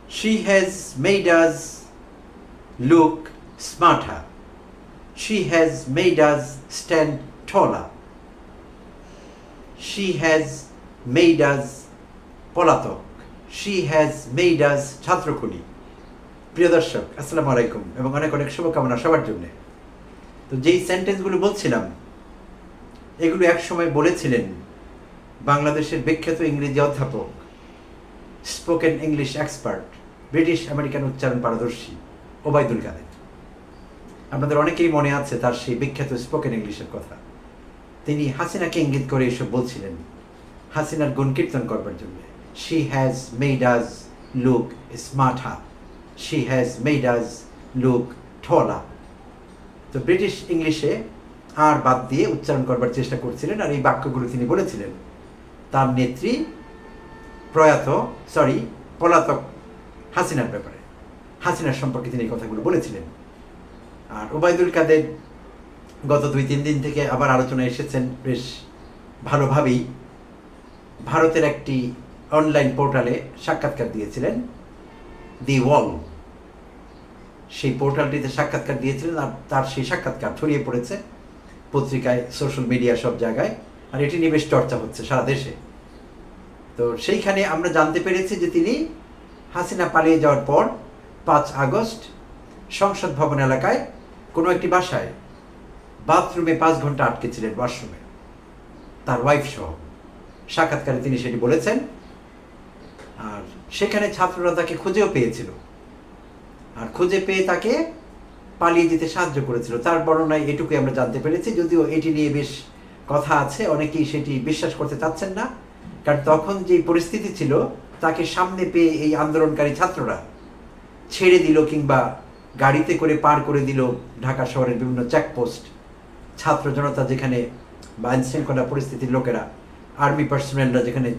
She has made us look smarter. She has made us stand taller. She has made us পলাতক. She has made us ছাত্রকুলি. প্রিয় দর্শক, আসসালামু আলাইকুম এবং অনেক অনেক শুভকামনা সবার জন্য। তো যেই সেন্টেন্সগুলো বলছিলাম এগুলো এক সময় বলেছিলেন বাংলাদেশের বিখ্যাত ইংরেজি অধ্যাপক, spoken English expert, British American উচ্চারণ পারদর্শী ওবায়দুল কাদের। আপনাদের অনেকেরই মনে আছে তার সেই বিখ্যাত স্পোকেন ইংলিশের কথা। তিনি হাসিনাকে ইঙ্গিত করে এসব বলছিলেন হাসিনার গুণ কীর্তন করবার জন্য। She has made us look smarter. She has made us look taller. তো ব্রিটিশ ইংলিশে আর বাদ দিয়ে উচ্চারণ করবার চেষ্টা করছিলেন, আর এই বাক্যগুলো তিনি বলেছিলেন তার নেত্রী পলাতক হাসিনার ব্যাপারে। হাসিনার সম্পর্কে তিনি এই কথাগুলো বলেছিলেন। আর ওবায়দুল কাদের গত 2-3 দিন থেকে আবার আলোচনায় এসেছেন বেশ ভালোভাবেই। ভারতের একটি অনলাইন পোর্টালে সাক্ষাৎকার দিয়েছিলেন, দি ওয়াল, সেই পোর্টালটিতে সাক্ষাৎকার দিয়েছিলেন। আর তার সেই সাক্ষাৎকার ছড়িয়ে পড়েছে পত্রিকায়, সোশ্যাল মিডিয়া, সব জায়গায়, আর এটি নিয়ে বেশ চর্চা হচ্ছে সারা দেশে। তো সেইখানে আমরা জানতে পেরেছি যে তিনি হাসিনা পালিয়ে যাওয়ার পর 5 আগস্ট সংসদ ভবন এলাকায় কোনো একটি বাসায় বাথরুমে 5 ঘন্টা আটকে ছিলেন, ওয়াশরুমে, তার ওয়াইফ সহ। সাক্ষাৎকারে তিনি সেটি বলেছেন। আর সেখানে ছাত্ররা তাকে খুঁজেও পেয়েছিল, আর খুঁজে পেয়ে তাকে পালিয়ে যেতে সাহায্য করেছিল। তার বর্ণনায় এটুকুই আমরা জানতে পেরেছি, যদিও এটি নিয়ে বেশ কথা আছে, অনেকেই সেটি বিশ্বাস করতে চাচ্ছেন না। কারণ তখন যে পরিস্থিতি ছিল, তাকে সামনে পেয়ে এই আন্দোলনকারী ছাত্ররা ছেড়ে দিল কিংবা গাড়িতে করে পার করে দিল ঢাকা শহরের বিভিন্ন চেকপোস্ট। ছাত্র জনতা যেখানে বা আইনশৃঙ্খলা পরিস্থিতির লোকেরা, আর্মি পার্সোনেলরা যেখানে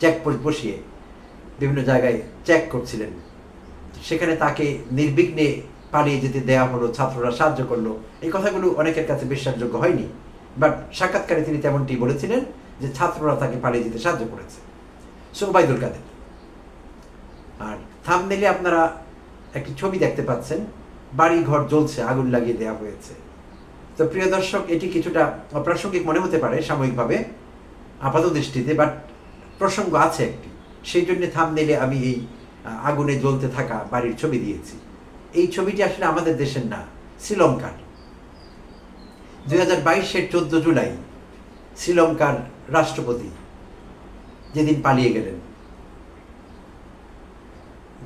চেকপোস্ট বসিয়ে বিভিন্ন জায়গায় চেক করছিলেন, সেখানে তাকে নির্বিঘ্নে পালিয়ে যেতে দেওয়া হলো, ছাত্ররা সাহায্য করলো। এই কথাগুলো অনেকের কাছে বিশ্বাসযোগ্য হয়নি, বাট সাক্ষাৎকারে তিনি তেমনটি বলেছিলেন যে ছাত্ররা তাকে পালিয়ে যেতে সাহায্য করেছে। সো ওবায়দুল কাদের। আর থাম্বনেইলে আপনারা একটি ছবি দেখতে পাচ্ছেন, বাড়ি ঘর জ্বলছে, আগুন লাগিয়ে দেওয়া হয়েছে। তো প্রিয় দর্শক, এটি কিছুটা অপ্রাসঙ্গিক মনে হতে পারে সাময়িকভাবে আপাত দৃষ্টিতে, বাট প্রসঙ্গ আছে একটি, সেই জন্য থাম্বনেইলে আমি এই আগুনে জ্বলতে থাকা বাড়ির ছবি দিয়েছি। এই ছবিটি আসলে আমাদের দেশের না, শ্রীলঙ্কার। 2022-এর 14 জুলাই শ্রীলঙ্কার রাষ্ট্রপতি যেদিন পালিয়ে গেলেন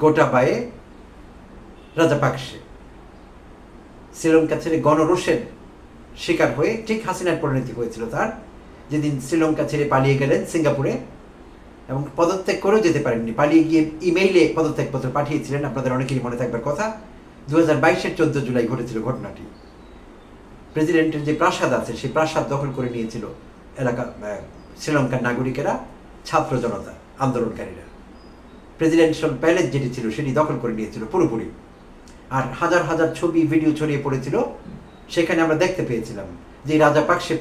গোটাবায়ে রাজাপাকসে, শ্রীলঙ্কা ছেড়ে গণরোষের শিকার হয়ে ঠিক হাসিনার পরিণতি হয়েছিল তার, যেদিন শ্রীলঙ্কা ছেড়ে পালিয়ে গেলেন সিঙ্গাপুরে এবং পদত্যাগ করেও যেতে পারেননি, পালিয়ে গিয়ে ইমেইলে পদত্যাগপত্র পাঠিয়েছিলেন। আপনাদের অনেকেরই মনে থাকবার কথা, 2022-এর 14 জুলাই ঘটেছিল ঘটনাটি। প্রেসিডেন্টের যে প্রাসাদ আছে সেই প্রাসাদ দখল করে নিয়েছিল এলাকা শ্রীলঙ্কার নাগরিকেরা, ছাত্র জনতা, আন্দোলনকারীরা। প্রেসিডেন্সিয়াল প্যালেস যেটি ছিল সেটি দখল করে নিয়েছিল পুরোপুরি। আর হাজার হাজার ছবি ভিডিও ছড়িয়ে পড়েছিল। সেখানে আমরা দেখতে পেয়েছিলাম যে রাজাপাকসে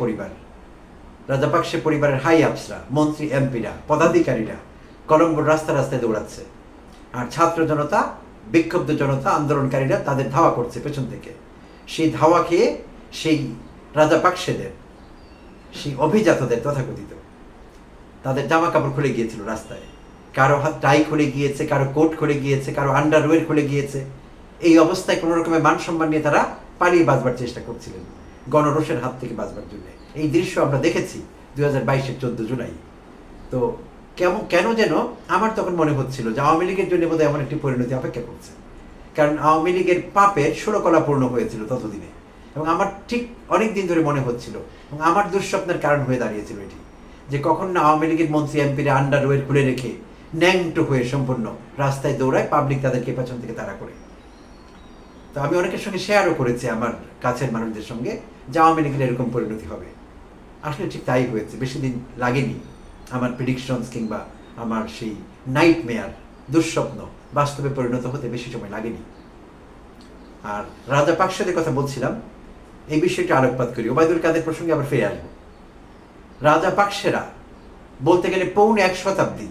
পরিবারের হাই আপসরা, মন্ত্রী, এমপিরা, পদাধিকারীরা কলম্বোর রাস্তা রাস্তায় দৌড়াচ্ছে, আর ছাত্র জনতা, বিক্ষুব্ধ জনতা, আন্দোলনকারীরা তাদের ধাওয়া করছে পেছন থেকে। সেই ধাওয়া খেয়ে সেই রাজাপাকসেদের, সেই অভিজাতদের তথাকথিত, তাদের জামা কাপড় খুলে গিয়েছিল রাস্তায়। কারো হাত টাই খুলে গিয়েছে, কারো কোট খুলে গিয়েছে, কারো আন্ডারওয়্যার খুলে গিয়েছে। এই অবস্থায় কোনো রকমের মান সম্মান নিয়ে তারা পালিয়ে বাঁচবার চেষ্টা করছিলেন, গণরোষের হাত থেকে বাঁচবার জন্য। এই দৃশ্য আমরা দেখেছি 2022-এর 14 জুলাই। তো কেন যেন আমার তখন মনে হচ্ছিল যে আওয়ামী লীগের জন্য বোধহয় এমন একটি পরিণতি অপেক্ষা করছে। কারণ আওয়ামী লীগের পাপের ষোড়কলা পূর্ণ হয়েছিল ততদিনে, এবং আমার ঠিক অনেক দিন ধরে মনে হচ্ছিল, এবং আমার দুঃস্বপ্নের কারণ হয়ে দাঁড়িয়েছিল এটি, যে কখন না আওয়ামী লীগের মন্ত্রী এমপিরা আন্ডারওয়্যার খুলে রেখে ন্যাংটো হয়ে সম্পূর্ণ রাস্তায় দৌড়ায়, পাবলিক তাদেরকে পেছন থেকে তাড়া করে। তো আমি অনেকের সঙ্গে শেয়ারও করেছি, আমার কাছের মানুষদের সঙ্গে, যে আওয়ামী লীগের এরকম পরিণতি হবে। আসলে ঠিক তাই হয়েছে। বেশি দিন লাগেনি আমার প্রেডিকশনস কিংবা আমার সেই নাইটমেয়ার, দুঃস্বপ্ন বাস্তবে পরিণত হতে বেশি সময় লাগেনি। আর রাজাপাকসেদের কথা বলছিলাম, এই বিষয়টি আলোকপাত করি। ওবায়দুল কাদের প্রসঙ্গে আবার ফিরে আসবো। রাজাপাকসেরা বলতে গেলে 1.25 শতাব্দী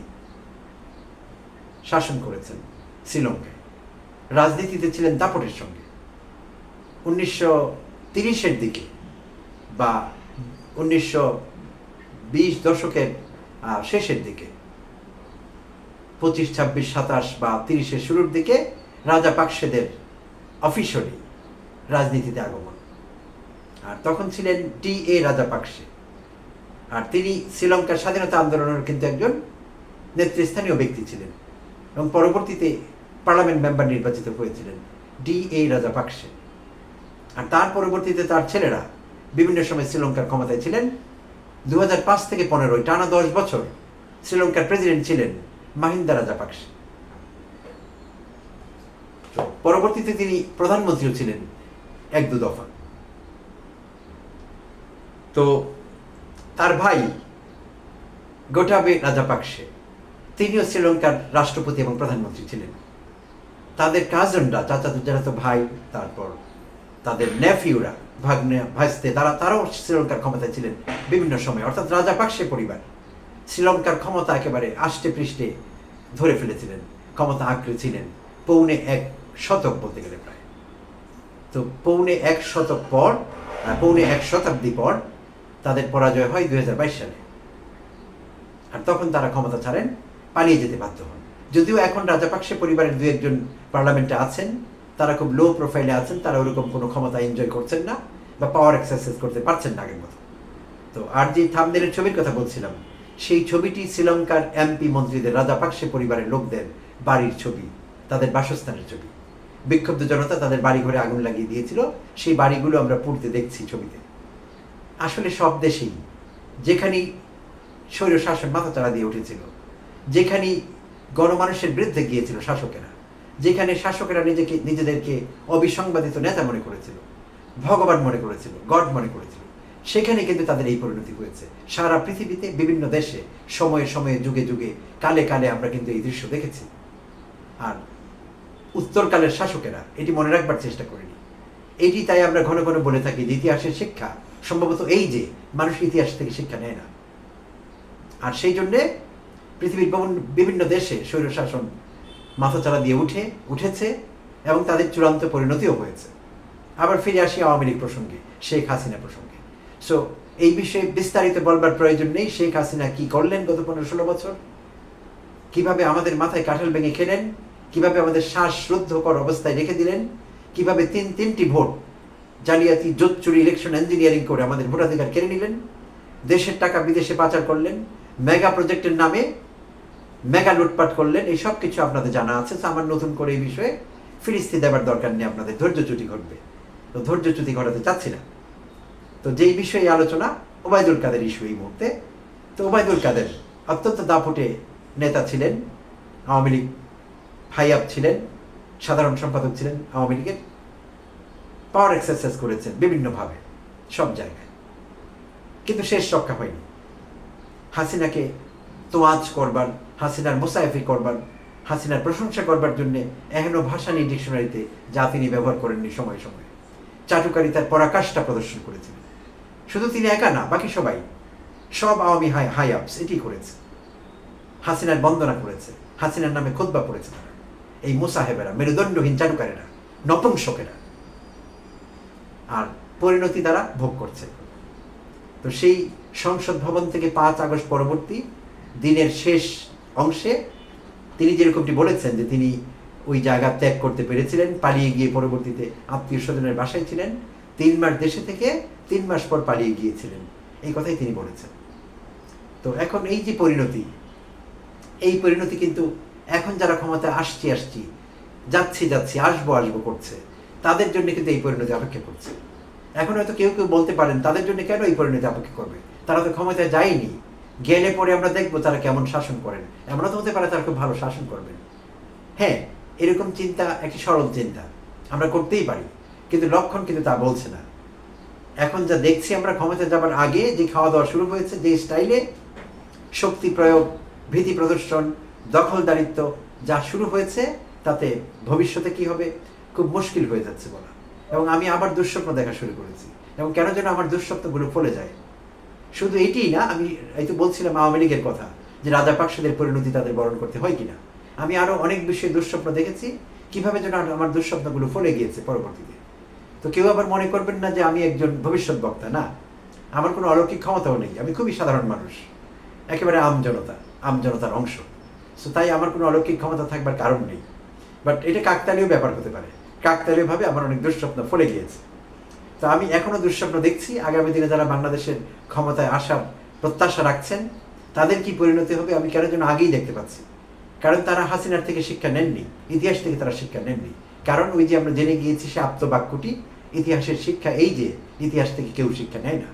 শাসন করেছেন শ্রীলঙ্কায়, রাজনীতিতে ছিলেন দাপটের সঙ্গে। 1930-এর দিকে বা 1920 দশকের শেষের দিকে, 25, 26, 27 বা 30-এর শুরুর দিকে রাজাপাকসেদের অফিসিয়ালি রাজনীতিতে আগমন। আর তখন ছিলেন টি.এ. রাজাপাকসে। আর তিনি শ্রীলঙ্কার স্বাধীনতা আন্দোলনের কিন্তু একজন নেতৃস্থানীয় ব্যক্তি ছিলেন এবং পরবর্তীতে পার্লামেন্ট মেম্বার নির্বাচিত হয়েছিলেন টি.এ. রাজাপাকসে। আর তার পরবর্তীতে তার ছেলেরা বিভিন্ন সময় শ্রীলঙ্কার ক্ষমতায় ছিলেন। 2005 থেকে 15 টানা 10 বছর শ্রীলঙ্কার প্রেসিডেন্ট ছিলেন মাহিন্দা রাজাপাকসে। পরবর্তীতে তিনি প্রধানমন্ত্রীও ছিলেন 1-2 দফা। তো তার ভাই গোটাবে রাজাপাকসে তিনিও শ্রীলঙ্কার রাষ্ট্রপতি এবং প্রধানমন্ত্রী ছিলেন। তাদের কাজনরা, চাচাতো চাচাতো ভাই, তারপর তাদের নেফিউরা, ভাগ্নে, ভাইস্তে, তারাও শ্রীলঙ্কার ক্ষমতায় ছিলেন বিভিন্ন সময়। অর্থাৎ রাজাপাকসে পরিবার শ্রীলঙ্কার ক্ষমতা একেবারে আষ্টে পৃষ্ঠে ধরে ফেলেছিলেন, ক্ষমতা আঁকড়ে ছিলেন 1.25 শতক বলতে গেলে প্রায়। তো 1.25 শতক পর, 1.25 শতাব্দী পর তাদের পরাজয় হয় 2022 সালে। আর তখন তারা ক্ষমতা ছাড়েন, পালিয়ে যেতে বাধ্য হন। যদিও এখন রাজাপাকসে পরিবারের 2-1 পার্লামেন্টে আছেন, তারা খুব লো প্রোফাইলে আছেন, তারা ওরকম কোনো ক্ষমতা এনজয় করছেন না বা পাওয়ার এক্সারসাইজ করতে পারছেন না আগের মতো। তো আর যে থাম্বনেইলের ছবির কথা বলছিলাম, সেই ছবিটি শ্রীলঙ্কার এমপি মন্ত্রীদের, রাজাপাকসে পরিবারের লোকদের বাড়ির ছবি, তাদের বাসস্থানের ছবি। বিক্ষুব্ধ জনতা তাদের বাড়ি ঘরে আগুন লাগিয়ে দিয়েছিল, সেই বাড়িগুলো আমরা পুড়তে দেখছি ছবিতে। আসলে সব দেশেই যেখানেই স্বৈর শাসন মাথাচাড়া দিয়ে উঠেছিল, যেখানেই গণমানুষের বিরুদ্ধে গিয়েছিল শাসকেরা, যেখানে শাসকেরা নিজেদেরকে অবিসংবাদিত নেতা মনে করেছিল, ভগবান মনে করেছিল, গড মনে করেছিল, সেখানে কিন্তু তাদের এই পরিণতি হয়েছে। সারা পৃথিবীতে বিভিন্ন দেশে সময়ে সময়ে, যুগে যুগে, কালে কালে আমরা কিন্তু এই দৃশ্য দেখেছি। আর উত্তরকালের শাসকেরা এটি মনে রাখবার চেষ্টা করেনি। এটি তাই আমরা ঘন ঘন বলে থাকি যে ইতিহাসের শিক্ষা সম্ভবত এই যে মানুষ ইতিহাস থেকে শিক্ষা নেয় না। আর সেই জন্যে পৃথিবীর বিভিন্ন দেশে স্বৈরশাসন মাথাচাড়া দিয়ে উঠেছে এবং তাদের চূড়ান্ত পরিণতিও হয়েছে। আবার ফিরে আসি আওয়ামী লীগ প্রসঙ্গে, শেখ হাসিনা প্রসঙ্গে। সো এই বিষয়ে বিস্তারিত বলবার প্রয়োজন নেই। শেখ হাসিনা কি করলেন গত 15-16 বছর, কিভাবে আমাদের মাথায় কাঁঠাল ভেঙে খেলেন, কিভাবে আমাদের শ্বাসরুদ্ধকর অবস্থায় রেখে দিলেন, কিভাবে তিনটি ভোট জালিয়াতি, জোট চুরি, ইলেকশন ইঞ্জিনিয়ারিং করে আমাদের ভোটাধিকার কেড়ে নিলেন, দেশের টাকা বিদেশে পাচার করলেন, মেগা প্রজেক্টের নামে মেগা লুটপাট করলেন। এই সব কিছু আপনাদের জানা আছে। আমার নতুন করে এই বিষয়ে ফিরিস্তি দেবার দরকার নেই, আপনাদের ধৈর্যচ্যুতি ঘটবে। তো ধৈর্যচ্যুতি ঘটাতে চাচ্ছি না। তো যেই বিষয়ে আলোচনা, ওবায়দুল কাদের ইস্যু এই মুহূর্তে। তো ওবায়দুল কাদের অত্যন্ত দাপুটে নেতা ছিলেন, আওয়ামী লীগ ভাইয়াব ছিলেন, সাধারণ সম্পাদক ছিলেন আওয়ামী লীগের, পাওয়ার এক্সারসাইজ করেছেন বিভিন্নভাবে সব জায়গায়, কিন্তু শেষ রক্ষা হয়নি। হাসিনাকে তোয়াজ করবার, হাসিনার মুসাইফি করবার, হাসিনার প্রশংসা করবার জন্য এহেন ভাষা নিয়ে ডিকশনারিতে যা তিনি ব্যবহার করেননি সময়ে সময়ে, চাটুকারিতার পরাকাষ্ঠা প্রদর্শন করেছিলেন। শুধু তিনি একা না, বাকি সবাই, সব আওয়ামী হাই আপস এটি করেছে। হাসিনার বন্দনা করেছে, হাসিনার নামে খুতবা পড়েছে তারা, এই মুসাহেবেরা, মেরুদণ্ডহীন চাটুকারেরা, নপুংসকেরা, আর পরিণতি তারা ভোগ করছে। তো সেই সংসদ ভবন থেকে 5 আগস্ট পরবর্তী দিনের শেষ অংশে তিনি যেরকমটি বলেছেন যে তিনি ওই জায়গা ত্যাগ করতে পেরেছিলেন, পালিয়ে গিয়ে পরবর্তীতে আত্মীয় স্বজনের বাসায় ছিলেন, 3 মাস দেশে থেকে 3 মাস পর পালিয়ে গিয়েছিলেন, এই কথাই তিনি বলেছেন। তো এখন এই যে পরিণতি, এই পরিণতি কিন্তু এখন যারা ক্ষমতায় আসছি যাচ্ছি আসবো করছে, তাদের জন্য কিন্তু এই পরিণতি অপেক্ষা করছে। এখন হয়তো কেউ বলতে পারেন তাদের জন্য কেন এই পরিণতি অপেক্ষা করবে, তারা তো ক্ষমতায় যায়নি, গেলে পরে আমরা দেখবো তারা কেমন শাসন করেন। এমনও তো হতে পারে তারা খুব ভালো শাসন করবেন। হ্যাঁ, এরকম চিন্তা একটি সরল চিন্তা আমরা করতেই পারি, কিন্তু লক্ষণ কিন্তু তা বলছে না। এখন যা দেখছি আমরা, ক্ষমতায় যাবার আগে যে খাওয়া দাওয়া শুরু হয়েছে, যে স্টাইলে শক্তি প্রয়োগ, ভীতি প্রদর্শন, দখলদারিত্ব যা শুরু হয়েছে, তাতে ভবিষ্যতে কি হবে খুব মুশকিল হয়ে যাচ্ছে বলা। এবং আমি আবার দুঃস্বপ্ন দেখা শুরু করেছি, এবং কেন যেন আমার দুঃস্বপ্নগুলো ফলে যায়। শুধু এটিই না, আমি এই তো বলছিলাম আওয়ামী লীগের কথা, যে রাজাপাকসেদের পরিণতি তাদের বরণ করতে হয় কিনা। আমি আরও অনেক বিষয়ে দুঃস্বপ্ন দেখেছি, কিভাবে যেন আমার দুঃস্বপ্নগুলো ফলে গিয়েছে পরবর্তীতে। তো কেউ আবার মনে করবেন না যে আমি একজন ভবিষ্যৎ বক্তা, না, আমার কোনো অলৌকিক ক্ষমতাও নেই, আমি খুবই সাধারণ মানুষ, একেবারে আমজনতার অংশ। সো তাই আমার কোনো অলৌকিক ক্ষমতা থাকবার কারণ নেই। বাট এটা কাকতালীয় ব্যাপার হতে পারে, কাকতালীয়ভাবে আমার অনেক দুঃস্বপ্ন ফলে গিয়েছে। তো আমি এখনও দুঃস্বপ্ন দেখছি, আগামী দিনে যারা বাংলাদেশের ক্ষমতায় আসার প্রত্যাশা রাখছেন তাদের কি পরিণতি হবে আমি কেন যেন আগেই দেখতে পাচ্ছি। কারণ তারা হাসিনার থেকে শিক্ষা নেননি, ইতিহাস থেকে তারা শিক্ষা নেননি। কারণ ওই যে আমরা জেনে গিয়েছি সে আপ্তবাক্যটি, ইতিহাসের শিক্ষা এই যে ইতিহাস থেকে কেউ শিক্ষা নেয় না।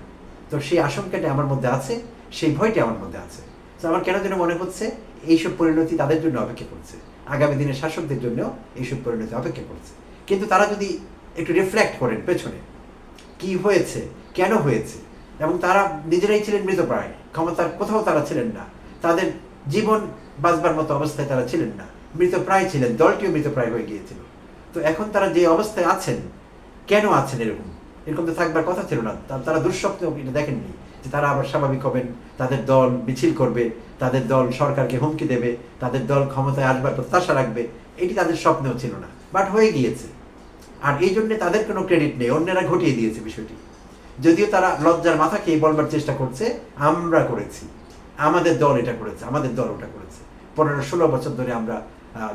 তো সেই আশঙ্কাটা আমার মধ্যে আছে, সেই ভয়টা আমার মধ্যে আছে। তো আমার কেন যেন মনে হচ্ছে এইসব পরিণতি তাদের জন্য অপেক্ষা করছে, আগামী দিনের শাসকদের জন্য এইসব পরিণতি অপেক্ষা করছে। কিন্তু তারা যদি একটু রিফ্লেক্ট করেন পেছনে কি হয়েছে, কেন হয়েছে, এবং তারা নিজেরাই ছিলেন মৃতপ্রায়, ক্ষমতার কোথাও তারা ছিলেন না, তাদের জীবন বাঁচবার মতো অবস্থায় তারা ছিলেন না, মৃতপ্রায় ছিলেন, দলটিও মৃতপ্রায় হয়ে গিয়েছিল। তো এখন তারা যে অবস্থায় আছেন, কেন আছেন এরকম এরকম তো থাকবার কথা ছিল না। তারা দুঃস্বপ্ন এটা দেখেননি যে তারা আবার স্বাভাবিক হবেন, তাদের দল মিছিল করবে, তাদের দল সরকারকে হুমকি দেবে, তাদের দল ক্ষমতায় আসবার প্রত্যাশা রাখবে, এটি তাদের স্বপ্নেও ছিল না, বাট হয়ে গিয়েছে। আর এই জন্য তাদের কোনো ক্রেডিট নেই, অন্যরা ঘটিয়ে দিয়েছে বিষয়টি। যদিও তারা লজ্জার মাথা খেয়ে বলবার চেষ্টা করছে আমরা করেছি, আমাদের দল এটা করেছে, আমাদের দল ওটা করেছে, 15-16 বছর ধরে আমরা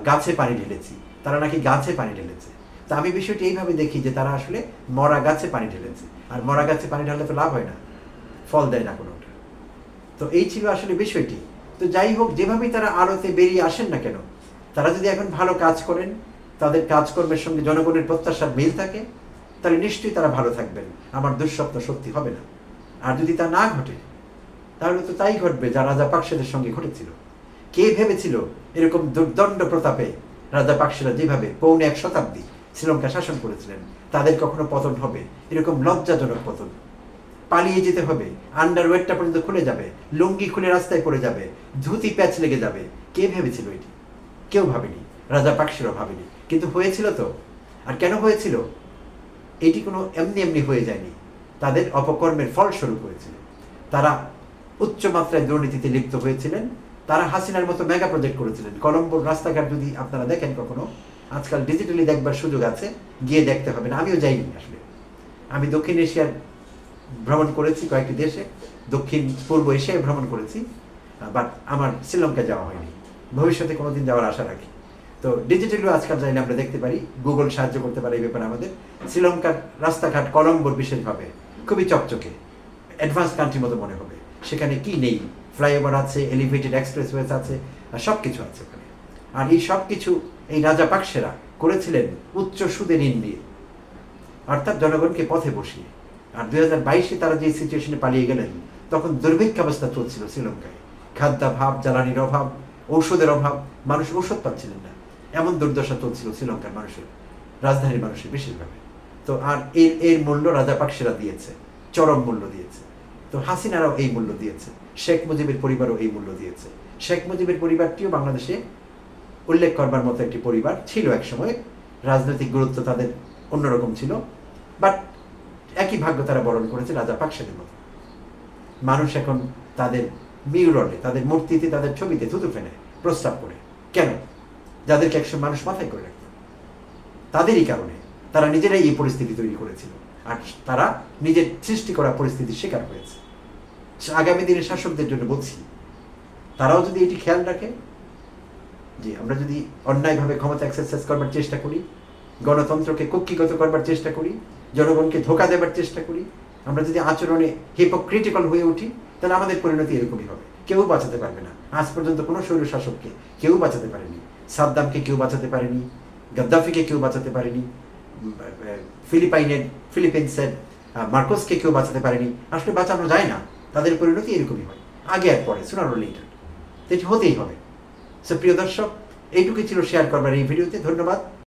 গাছে পানি ঢেলেছি, তারা নাকি গাছে পানি ঢেলেছে। তা আমি বিষয়টি এইভাবে দেখি যে তারা আসলে মরা গাছে পানি ঢেলেছে, আর মরা গাছে পানি ঢাললে তো লাভ হয় না, ফল দেয় না কোনোটা। তো এই ছিল আসলে বিষয়টি। তো যাই হোক, যেভাবেই তারা আলোতে বেরিয়ে আসেন না কেন, তারা যদি এখন ভালো কাজ করেন, তাদের কাজকর্মের সঙ্গে জনগণের প্রত্যাশার মিল থাকে, তাহলে নিশ্চয়ই তারা ভালো থাকবেন, আমার দুঃস্বপ্ন সত্যি হবে না। আর যদি তা না ঘটে তাহলে তো তাই ঘটবে যা রাজাপাকসেদের সঙ্গে ঘটেছিল। কে ভেবেছিল এরকম দুর্দণ্ড প্রতাপে রাজাপাকসেরা যেভাবে 1.25 শতাব্দী শ্রীলঙ্কা শাসন করেছিলেন তাদের কখনো পতন হবে? এরকম লজ্জাজনক পতন, পালিয়ে যেতে হবে, আন্ডারওয়্যারটা পর্যন্ত খুলে যাবে, লুঙ্গি খুলে রাস্তায় পড়ে যাবে, ধুতি প্যাচ লেগে যাবে। কে ভেবেছিল এটি? কেউ ভাবেনি, রাজাপাকসেরাও ভাবেনি, কিন্তু হয়েছিল তো। আর কেন হয়েছিল? এটি কোনো এমনি এমনি হয়ে যায়নি, তাদের অপকর্মের ফলস্বরূপ হয়েছিল। তারা উচ্চ মাত্রায় দুর্নীতিতে লিপ্ত হয়েছিলেন, তারা হাসিনার মতো মেগা প্রজেক্ট করেছিলেন। কলম্বোর রাস্তাঘাট যদি আপনারা দেখেন কখনো, আজকাল ডিজিটালি দেখবার সুযোগ আছে, গিয়ে দেখতে হবে না, আমিও যাইনি আসলে। আমি দক্ষিণ এশিয়ার ভ্রমণ করেছি, কয়েকটি দেশে, দক্ষিণ পূর্ব এশিয়ায় ভ্রমণ করেছি, বাট আমার শ্রীলঙ্কা যাওয়া হয়নি। ভবিষ্যতে কোনোদিন যাওয়ার আশা রাখি। তো ডিজিটালিও আজকাল চাইলে আমরা দেখতে পারি, গুগল সাহায্য করতে পারে এই ব্যাপারে আমাদের। শ্রীলঙ্কার রাস্তাঘাট কলম্বোর বিশেষভাবে খুবই চকচকে, অ্যাডভান্স কান্ট্রির মতো মনে হবে। সেখানে কি নেই? ফ্লাইওভার আছে, এলিভেটেড এক্সপ্রেসওয়েজ আছে, আর সব কিছু আছে ওখানে। আর এই সব কিছু এই রাজাপাকসেরা করেছিলেন উচ্চ সুদে ঋণ দিয়ে, অর্থাৎ জনগণকে পথে বসিয়ে। আর 2022-এ তারা যে সিচুয়েশনে পালিয়ে গেলেন, তখন দুর্ভিক্ষ অবস্থা চলছিল শ্রীলঙ্কায়, খাদ্যাভাব, জ্বালানির অভাব, ঔষধের অভাব, মানুষ ঔষধ পাচ্ছিলেন না, এমন দুর্দশা চলছিল শ্রীলঙ্কার মানুষের, রাজধানীর মানুষের বেশিরভাবে। তো আর এর মূল্য রাজাপাকসেরা দিয়েছে, চরম মূল্য দিয়েছে। তো হাসিনারাও এই মূল্য দিয়েছে, শেখ মুজিবের পরিবারও এই মূল্য দিয়েছে। শেখ মুজিবের পরিবারটিও বাংলাদেশে উল্লেখ করবার মতো একটি পরিবার ছিল এক সময়, রাজনৈতিক গুরুত্ব তাদের অন্যরকম ছিল, বাট একই ভাগ্য তারা বরণ করেছে রাজাপাকসেদের মতো। মানুষ এখন তাদের মিউরালে, তাদের মূর্তিতে, তাদের ছবিতে থুতু ফেলে, প্রস্তাব করে। কেন? যাদেরকে একশো মানুষ মাথায় করে রাখত, তাদেরই কারণে তারা নিজেরাই এই পরিস্থিতি তৈরি করেছিল, আর তারা নিজের সৃষ্টি করা পরিস্থিতির শিকার হয়েছে। আগামী দিনের শাসকদের জন্য বলছি, তারাও যদি এটি খেয়াল রাখে যে আমরা যদি অন্যায়ভাবে ক্ষমতা এক্সারসাইজ করবার চেষ্টা করি, গণতন্ত্রকে কুক্ষিগত করবার চেষ্টা করি, জনগণকে ধোঁকা দেবার চেষ্টা করি, আমরা যদি আচরণে হিপোক্রিটিক্যাল হয়ে উঠি, তাহলে আমাদের পরিণতি এরকমই হবে। কেউ বাঁচাতে পারবে না। আজ পর্যন্ত কোনো স্বৈর শাসককে কেউ বাঁচাতে পারেনি। সাদ্দামকে কেউ বাঁচাতে পারেনি, গাদ্দাফিকে কেউ বাঁচাতে পারেনি, ফিলিপিন্সের মার্কোসকে কেউ বাঁচাতে পারেনি। আসলে বাঁচানো যায় না, তাদের পরিণতি এরকমই হয়, আগে আর পরে, সুনার লেটার। এটি হতেই হবে। সো প্রিয় দর্শক, এইটুকুই ছিল শেয়ার করবার এই ভিডিওতে। ধন্যবাদ।